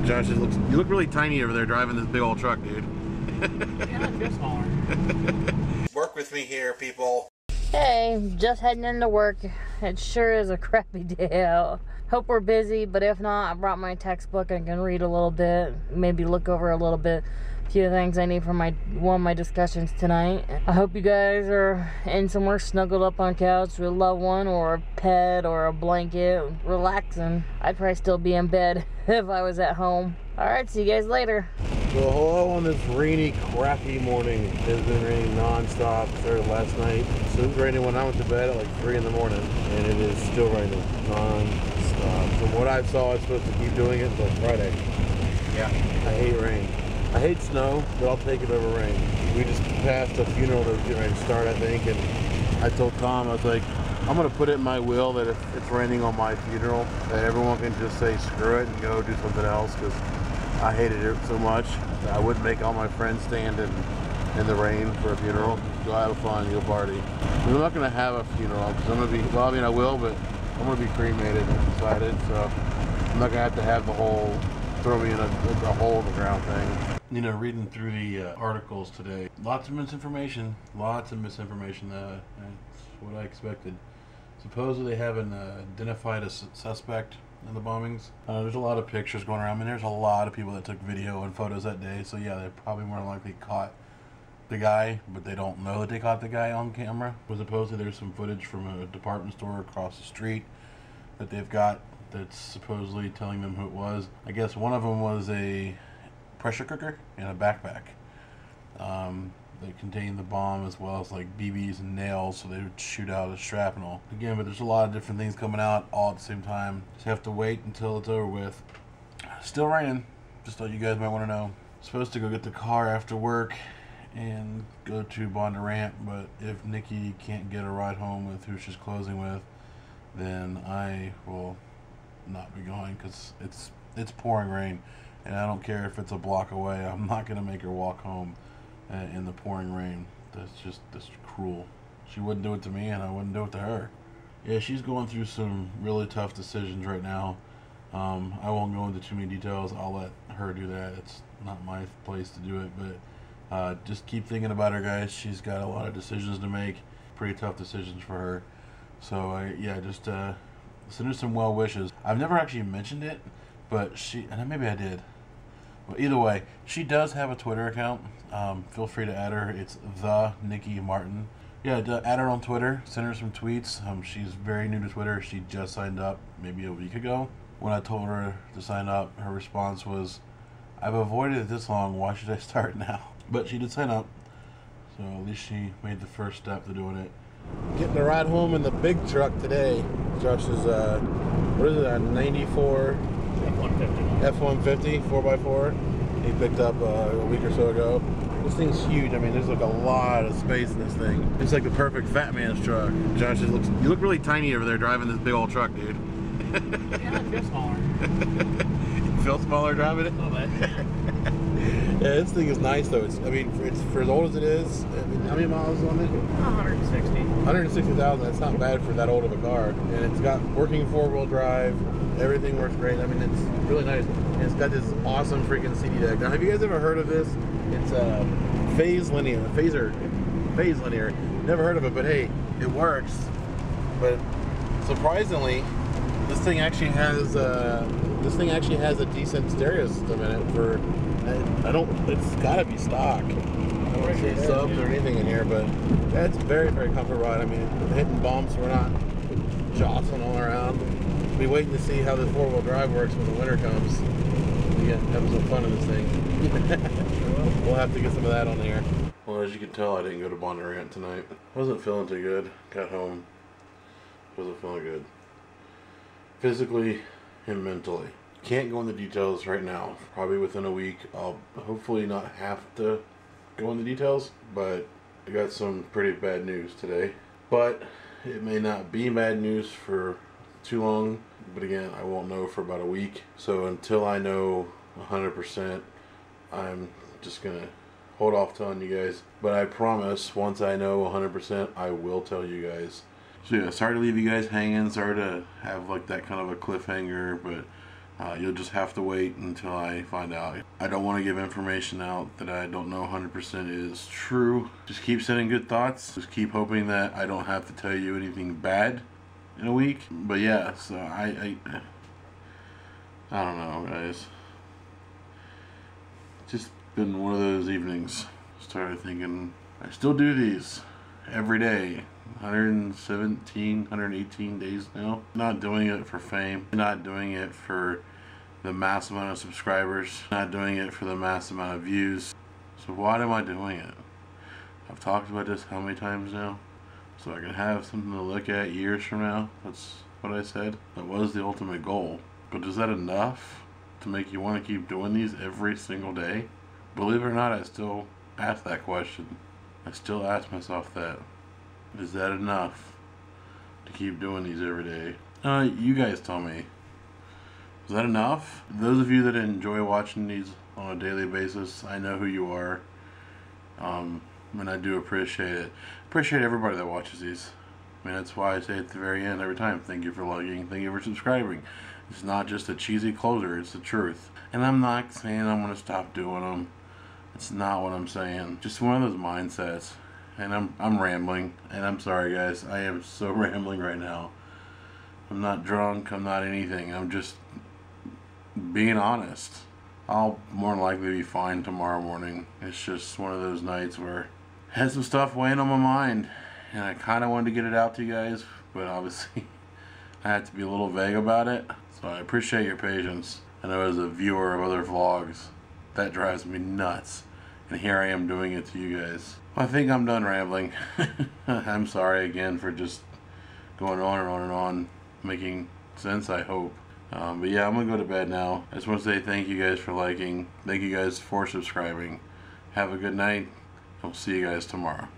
Josh, you look really tiny over there driving this big old truck, dude. Yeah, I feel smaller. Work with me here, people. Hey, just heading into work. It sure is a crappy day out. Hope we're busy, but if not, I brought my textbook and can read a little bit, maybe look over a little bit. A few things I need for one of my discussions tonight. I hope you guys are in somewhere snuggled up on a couch with a loved one or a pet or a blanket, relaxing. I'd probably still be in bed if I was at home. Alright, see you guys later. So hello on this rainy, crappy morning. It's been raining non-stop. Started last night. So it was raining when I went to bed at like 3 in the morning. And it is still raining non-stop. From what I saw, it's supposed to keep doing it until Friday. Yeah. I hate rain. I hate snow, but I'll take it over rain. We just passed a funeral that was getting ready to start, I think. And I told Tom, I was like, I'm going to put it in my will that if it's raining on my funeral, that everyone can just say screw it and go do something else, because I hated it so much. I wouldn't make all my friends stand in the rain for a funeral. Go have fun, go party. I'm not going to have a funeral because I'm going to be, well, I mean I will, but I'm going to be cremated and decided, so I'm not going to have the whole throw me in a hole in the ground thing. You know, reading through the articles today, lots of misinformation. That's what I expected. Supposedly they haven't identified a suspect in the bombings. There's a lot of pictures going around. I mean, there's a lot of people that took video and photos that day, so yeah, they probably more likely caught the guy, but they don't know that they caught the guy on camera. But supposedly there's some footage from a department store across the street that they've got that's supposedly telling them who it was. I guess one of them was a pressure cooker and a backpack. They contained the bomb as well as like BBs and nails, so they would shoot out a shrapnel. Again, but there's a lot of different things coming out all at the same time. Just have to wait until it's over with. Still raining, just thought you guys might want to know. Supposed to go get the car after work and go to Bondurant, but if Nikki can't get a ride home with who she's closing with, then I will not be going, because it's pouring rain, and I don't care if it's a block away. I'm not going to make her walk home in the pouring rain. That's cruel. She wouldn't do it to me, and I wouldn't do it to her. Yeah, she's going through some really tough decisions right now. I won't go into too many details. I'll let her do that. It's not my place to do it, but just keep thinking about her, guys. She's got a lot of decisions to make, pretty tough decisions for her. So yeah, just send her some well wishes. I've never actually mentioned it, but and maybe I did. Well, either way, she does have a Twitter account. Feel free to add her. It's the Nikki Martin. Yeah, add her on Twitter. Send her some tweets. She's very new to Twitter. She just signed up maybe a week ago. When I told her to sign up, her response was, "I've avoided it this long. Why should I start now?" But she did sign up, so at least she made the first step to doing it. Getting a ride home in the big truck today. Josh's, what is it, a 94 F-150 4x4 he picked up a week or so ago. This thing's huge. I mean, there's like a lot of space in this thing. It's like the perfect fat man's truck. Josh, you look really tiny over there driving this big old truck, dude. Yeah, I feel smaller. You feel smaller driving it? A little bit. Yeah, this thing is nice though. I mean, it's for as old as it is. I mean, how many miles on it? 160. 160,000. That's not bad for that old of a car. And it's got working 4-wheel drive. Everything works great. I mean, it's really nice. And it's got this awesome freaking CD deck. Now, have you guys ever heard of this? It's Phase Linear. Never heard of it, but hey, it works. But surprisingly, this thing actually has a decent stereo system in it. For it's gotta be stock. I don't see subs or anything in here, but that's very, very comfortable ride. I mean, hitting bumps, we're not jostling all around. We'll be waiting to see how this 4-wheel drive works when the winter comes. We get having some fun in this thing. We'll have to get some of that on here. Well, as you can tell, I didn't go to Bondurant tonight. Wasn't feeling too good. Got home. Wasn't feeling good. Physically and mentally. Can't go into details right now. Probably within a week, I'll hopefully not have to go into details, but I got some pretty bad news today. But it may not be bad news for too long, but again, I won't know for about a week. So until I know 100%, I'm just gonna hold off telling you guys. But I promise, once I know 100%, I will tell you guys. So yeah, sorry to leave you guys hanging. Sorry to have like that kind of a cliffhanger, but You'll just have to wait until I find out. I don't want to give information out that I don't know 100% is true. Just keep sending good thoughts. Just keep hoping that I don't have to tell you anything bad in a week. But yeah, so I don't know, guys. Just been one of those evenings. Started thinking, I still do these every day. 117, 118 days now. Not doing it for fame. Not doing it for the mass amount of subscribers. Not doing it for the mass amount of views. So why am I doing it? I've talked about this how many times now? So I can have something to look at years from now. That's what I said. That was the ultimate goal. But is that enough to make you want to keep doing these every single day? Believe it or not, I still ask that question. I still ask myself that. Is that enough to keep doing these every day? You guys tell me. Is that enough? Those of you that enjoy watching these on a daily basis, I know who you are. And I do appreciate it. Appreciate everybody that watches these. I mean, that's why I say at the very end every time, thank you for liking, thank you for subscribing. It's not just a cheesy closer, it's the truth. And I'm not saying I'm going to stop doing them. It's not what I'm saying. Just one of those mindsets. And I'm rambling, and I'm sorry guys, I am so rambling right now. I'm not drunk, I'm not anything, I'm just being honest. I'll more than likely be fine tomorrow morning. It's just one of those nights where I had some stuff weighing on my mind, and I kind of wanted to get it out to you guys, but obviously I had to be a little vague about it. So I appreciate your patience. I know as a viewer of other vlogs, that drives me nuts. And here I am doing it to you guys. I think I'm done rambling. I'm sorry again for just going on and on and on, making sense, I hope. But yeah, I'm going to go to bed now. I just want to say thank you guys for liking. Thank you guys for subscribing. Have a good night. I'll see you guys tomorrow.